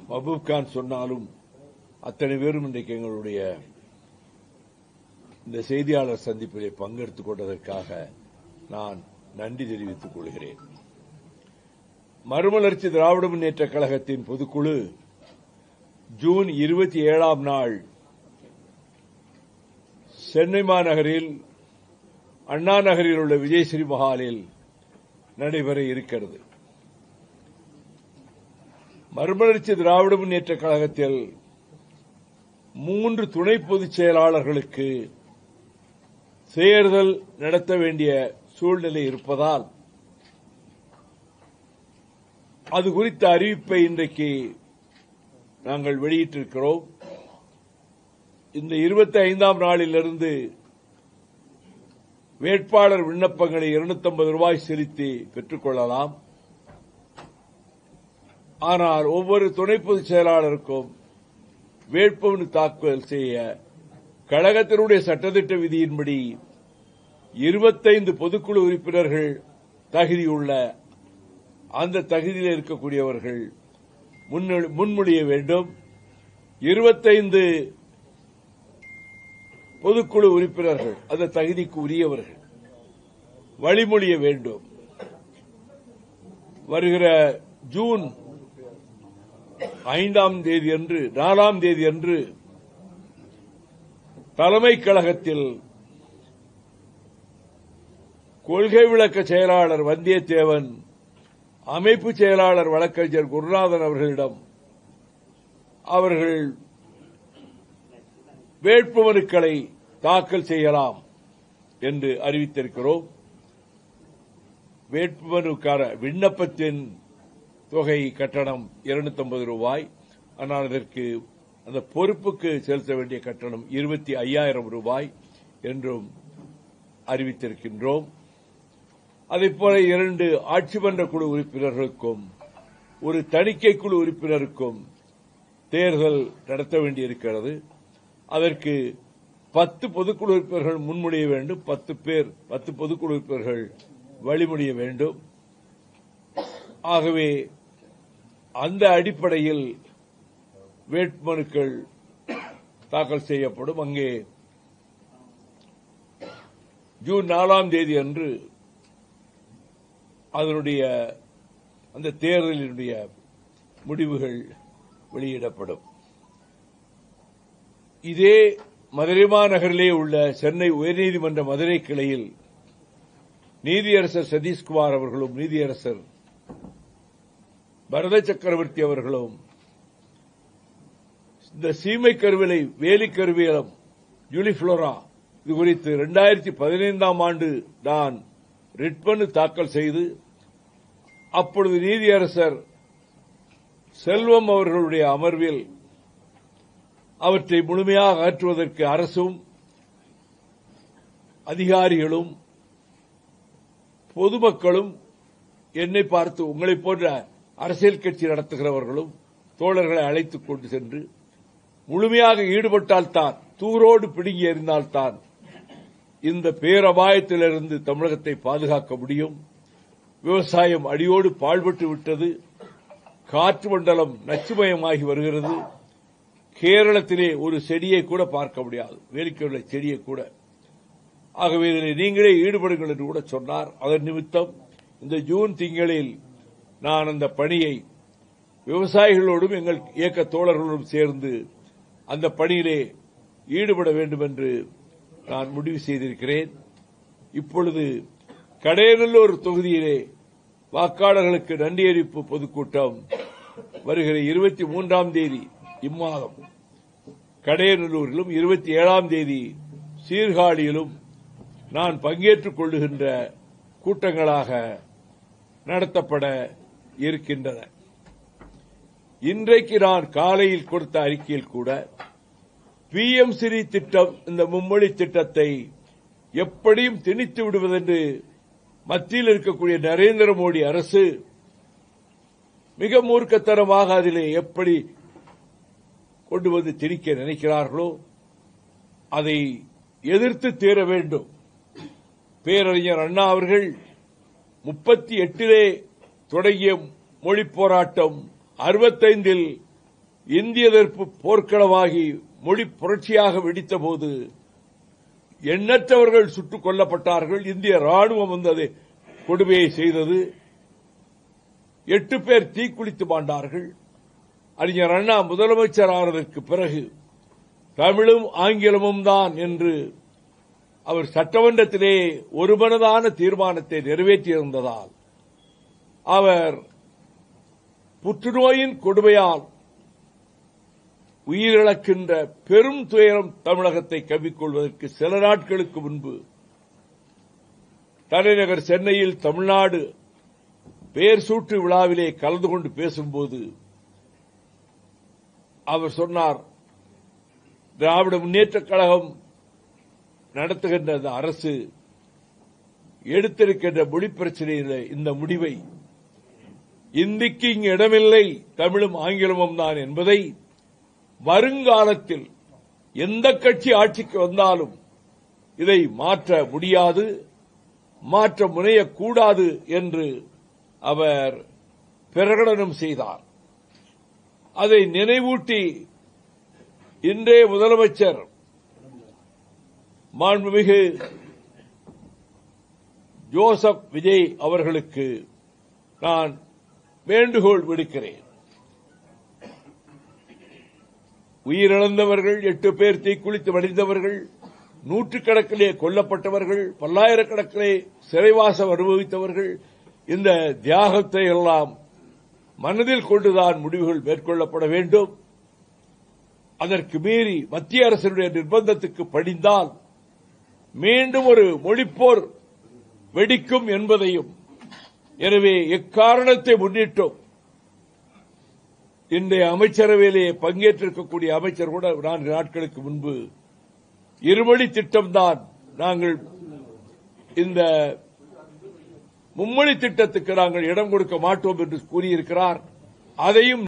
மஹபூப் கான் சொன்னாலும் அத்தனை பேரும் இன்றைக்கு எங்களுடைய இந்த செய்தியாளர் சந்திப்பிலே பங்கெடுத்துக் கொண்டதற்காக நான் நன்றி தெரிவித்துக் கொள்கிறேன். மறுமலர்ச்சி திராவிட முன்னேற்றக் கழகத்தின் பொதுக்குழு ஜூன் 27ஆம் நாள் சென்னை மாநகரில் அண்ணா நகரில் உள்ள விஜயஸ்ரீ மஹாலில் நடைபெற இருக்கிறது. மறுமலர்ச்சி திராவிட முன்னேற்றக் கழகத்தில் 3 துணை பொதுச் செயலாளர்களுக்கு தேர்தல் நடத்த வேண்டிய சூழ்நிலை இருப்பதால் அது குறித்த அறிவிப்பை இன்றைக்கு நாங்கள் வெளியிட்டிருக்கிறோம். இந்த 25ஆம் நாளிலிருந்து வேட்பாளர் விண்ணப்பங்களை ரூபாய் 250 செலுத்தி பெற்றுக் கொள்ளலாம். ஆனால் ஒவ்வொரு துணை பொதுச் செயலாளருக்கும் வேட்புமனு தாக்கல் செய்ய கழகத்தினுடைய சட்டத்திட்ட விதியின்படி 25 பொதுக்குழு உறுப்பினர்கள் தகுதியுள்ள அந்த தகுதியில் இருக்கக்கூடியவர்கள் முன்மொழிய வேண்டும். 25 பொதுக்குழு உறுப்பினர்கள் அந்த தகுதிக்கு உரியவர்கள் வழிமொழிய வேண்டும். வருகிற ஜூன் 4ஆம் தேதி அன்று தலைமை கழகத்தில் கொள்கை விளக்க செயலாளர் வந்தியத்தேவன், அமைப்பு செயலாளர் வழக்கறிஞர் குருநாதன் அவர்களிடம் அவர்கள் வேட்புமனுக்களை தாக்கல் செய்யலாம் என்று அறிவித்திருக்கிறோம். வேட்புமனுக்கான விண்ணப்பத்தின் தொகை கட்டணம் 250 ரூபாய். ஆனால் அதற்கு அந்த பொறுப்புக்கு செலுத்த வேண்டிய கட்டணம் 25,000 ரூபாய் என்றும் அறிவித்திருக்கின்றோம். அதேபோல 2 ஆட்சி மன்ற குழு உறுப்பினர்களுக்கும் ஒரு தணிக்கை குழு உறுப்பினருக்கும் தேர்தல் நடத்த வேண்டியிருக்கிறது. அதற்கு 10 பொதுக்குழு உறுப்பினர்கள் முன்மொழிய வேண்டும். 10 பொதுக்குழு உறுப்பினர்கள் வழிமொழிய வேண்டும். ஆகவே அந்த அடிப்படையில் வேட்புமனுக்கள் தாக்கல் செய்யப்படும். அங்கே ஜூன் 4ஆம் தேதி அன்று அதனுடைய அந்த தேர்தலினுடைய முடிவுகள் வெளியிடப்படும். இதே மதுரை மாநகரிலே உள்ள சென்னை உயர்நீதிமன்ற மதுரை கிளையில் நீதியரசர் சதீஷ்குமார் அவர்களும் நீதியரசர் பரத சக்கரவர்த்தி அவர்களும் இந்த சீமை கருவிலை வேலி கருவியலம் யூனிஃபுளோரா இது குறித்து 2015ஆம் ஆண்டு தான் ரிட் மனு தாக்கல் செய்து அப்பொழுது நீதியரசர் செல்வம் அவர்களுடைய அமர்வில் அவற்றை முழுமையாக அகற்றுவதற்கு அரசும் அதிகாரிகளும் பொதுமக்களும் என்னை பார்த்து உங்களைப் போன்ற அரசியல் கட்சி நடத்துகிறவர்களும் தோழர்களை அழைத்துக் கொண்டு சென்று முழுமையாக ஈடுபட்டால்தான், தூரோடு பிடுங்கி எறிந்தால்தான் இந்த பேரபாயத்திலிருந்து தமிழகத்தை பாதுகாக்க முடியும். விவசாயம் அடியோடு பாழ்பட்டு விட்டது. காற்று மண்டலம் நச்சுமயமாகி வருகிறது. கேரளத்திலே ஒரு செடியை கூட பார்க்க முடியாது, வேலிக்கருவிலை செடியை கூட. ஆகவே இதில் நீங்களே ஈடுபடுங்கள் என்று கூட சொன்னார். அதன் நிமித்தம் இந்த ஜூன் திங்களில் நான் அந்த பணியை விவசாயிகளோடும் எங்கள் இயக்க தோழர்களோடும் சேர்ந்து அந்த பணியிலே ஈடுபட வேண்டும் என்று நான் முடிவு செய்திருக்கிறேன். இப்பொழுது கடையநல்லூர் தொகுதியிலே வாக்காளர்களுக்கு நன்றி அறிவிப்பு பொதுக்கூட்டம் வருகிற 23ஆம் தேதி இம்மாதம் கடையநல்லூரிலும் 27ஆம் தேதி சீர்காழியிலும் நான் பங்கேற்றுக் கொள்ளுகின்ற கூட்டங்களாக நடத்தப்பட இருக்கின்றன. இன்றைக்கு நான் காலையில் கொடுத்த அறிக்கையில் கூட PM ஸ்ரீ திட்டம், இந்த மும்மொழி திட்டத்தை எப்படியும் திணித்து விடுவதென்று மத்தியில் இருக்கக்கூடிய நரேந்திர மோடி அரசு மிக மூர்க்கத்தனமாக அதிலே எப்படி கொண்டு வந்து திணிக்க நினைக்கிறார்களோ அதை எதிர்த்து தீர வேண்டும். பேரறிஞர் அண்ணா அவர்கள் 38 தொடங்கிய மொழிப் போராட்டம் 65 இந்திய எதிர்ப்பு போர்க்களமாகி மொழி புரட்சியாக வெடித்தபோது எண்ணற்றவர்கள் சுட்டுக் கொல்லப்பட்டார்கள். இந்திய ராணுவம் வந்தது கொடுமையை செய்தது. 8 பேர் தீக்குளித்து மாண்டார்கள். அறிஞர் அண்ணா முதலமைச்சர் ஆனதற்கு பிறகு தமிழும் ஆங்கிலமும் தான் என்று அவர் சட்டமன்றத்திலே ஒருமனதான தீர்மானத்தை நிறைவேற்றியிருந்ததால் அவர் புற்றுநோயின் கொடுமையால் உயிரிழக்கின்ற பெரும் துயரம் தமிழகத்தை கவ்விக்கொள்வதற்கு சில நாட்களுக்கு முன்பு தலைநகர் சென்னையில் தமிழ்நாடு பெயர் சூட்டு விழாவிலே கலந்து கொண்டு பேசும்போது அவர் சொன்னார், திராவிட முன்னேற்றக் கழகம் நடத்துகின்ற அந்த அரசு எடுத்திருக்கின்ற மொழி பிரச்சனையில் இந்த முடிவை இந்திக்கு இங்கு இடமில்லை, தமிழும் ஆங்கிலமும் தான் என்பதை வருங்காலத்தில் எந்த கட்சி ஆட்சிக்கு வந்தாலும் இதை மாற்ற முடியாது, மாற்ற முனையக்கூடாது என்று அவர் பிரகடனம் செய்தார். அதை நினைவூட்டி இன்றைய முதலமைச்சர் மாண்புமிகு ஜோசப் விஜய் அவர்களுக்கு நான் வேண்டுகோள் விடுக்கிறேன். உயிரிழந்தவர்கள் 8 பேர் தீக்குளித்து மடிந்தவர்கள், நூற்றுக்கணக்கிலே கொல்லப்பட்டவர்கள், பல்லாயிரக்கணக்கிலே சிறைவாசம் அனுபவித்தவர்கள், இந்த தியாகத்தை எல்லாம் மனதில் கொண்டுதான் முடிவுகள் மேற்கொள்ளப்பட வேண்டும். அதற்கு மீறி மத்திய அரசினுடைய நிர்பந்தத்துக்கு பணிந்தால் மீண்டும் ஒரு மொழிப்போர் வெடிக்கும் என்பதையும், எனவே எக்காரணத்தை முன்னிட்டும் இன்றைய அமைச்சரவையிலே பங்கேற்றிருக்கக்கூடிய அமைச்சர் கூட 4 நாட்களுக்கு முன்பு இருமொழி திட்டம்தான், நாங்கள் இந்த மும்மொழி திட்டத்துக்கு நாங்கள் இடம் கொடுக்க மாட்டோம் என்று கூறியிருக்கிறார். அதையும்